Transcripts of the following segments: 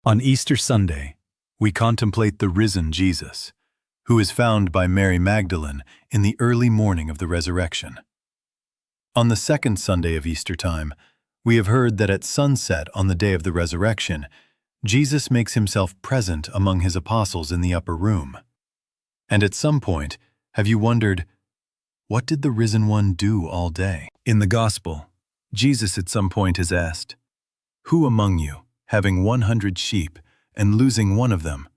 On Easter Sunday, we contemplate the risen Jesus, who is found by Mary Magdalene in the early morning of the resurrection. On the second Sunday of Easter time, we have heard that at sunset on the day of the resurrection, Jesus makes himself present among his apostles in the upper room. And at some point, have you wondered, what did the risen one do all day? In the Gospel, Jesus at some point is asked, "Who among you, having 100 sheep and losing one of them,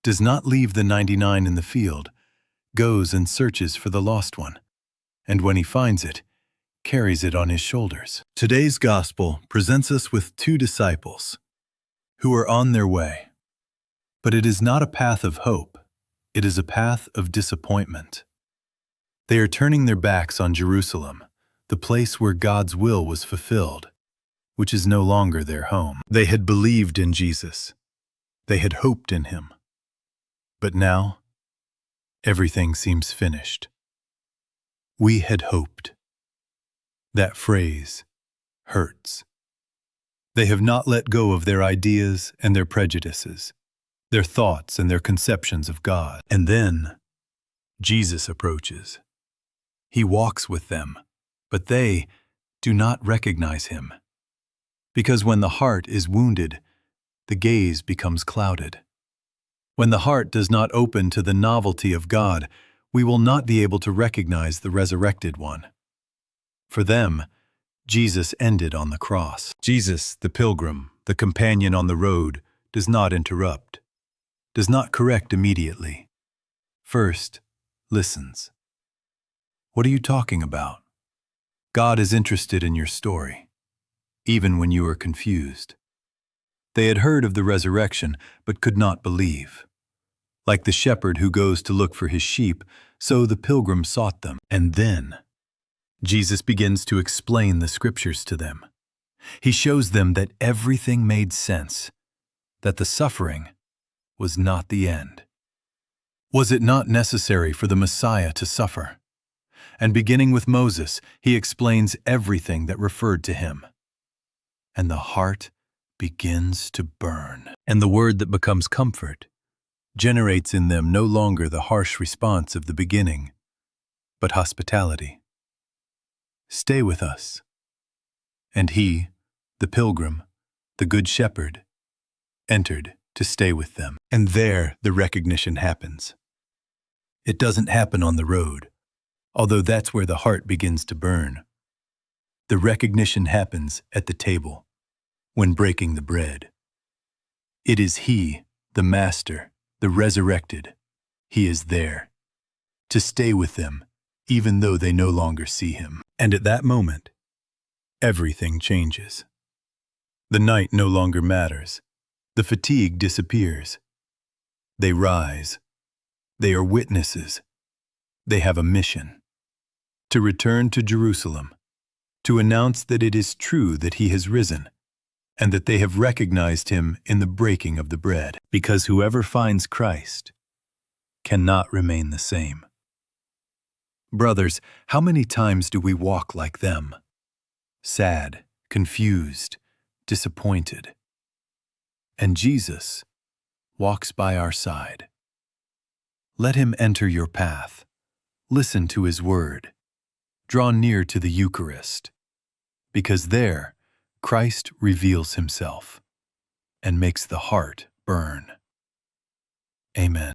does not leave the 99 in the field, goes and searches for the lost one, and when he finds it, carries it on his shoulders?" Today's Gospel presents us with two disciples who are on their way. But it is not a path of hope, it is a path of disappointment. They are turning their backs on Jerusalem, the place where God's will was fulfilled, which is no longer their home. They had believed in Jesus. They had hoped in him. But now, everything seems finished. We had hoped. That phrase hurts. They have not let go of their ideas and their prejudices, their thoughts and their conceptions of God. And then, Jesus approaches. He walks with them, but they do not recognize him. Because when the heart is wounded, the gaze becomes clouded. When the heart does not open to the novelty of God, we will not be able to recognize the resurrected one. For them, Jesus ended on the cross. Jesus, the pilgrim, the companion on the road, does not interrupt, does not correct immediately. First, listens. What are you talking about? God is interested in your story, even when you are confused. They had heard of the resurrection, but could not believe. Like the shepherd who goes to look for his sheep, so the pilgrim sought them. And then, Jesus begins to explain the scriptures to them. He shows them that everything made sense, that the suffering was not the end. Was it not necessary for the Messiah to suffer? And beginning with Moses, he explains everything that referred to him. And the heart begins to burn. And the word that becomes comfort generates in them no longer the harsh response of the beginning, but hospitality. Stay with us. And he, the pilgrim, the good shepherd, entered to stay with them. And there the recognition happens. It doesn't happen on the road, although that's where the heart begins to burn. The recognition happens at the table, when breaking the bread. It is he, the Master, the resurrected. He is there, to stay with them, even though they no longer see him. And at that moment, everything changes. The night no longer matters. The fatigue disappears. They rise. They are witnesses. They have a mission. To return to Jerusalem, to announce that it is true that he has risen, and that they have recognized him in the breaking of the bread. Because whoever finds Christ cannot remain the same. Brothers, how many times do we walk like them? Sad, confused, disappointed. And Jesus walks by our side. Let him enter your path. Listen to his word. Draw near to the Eucharist, because there Christ reveals himself and makes the heart burn. Amen.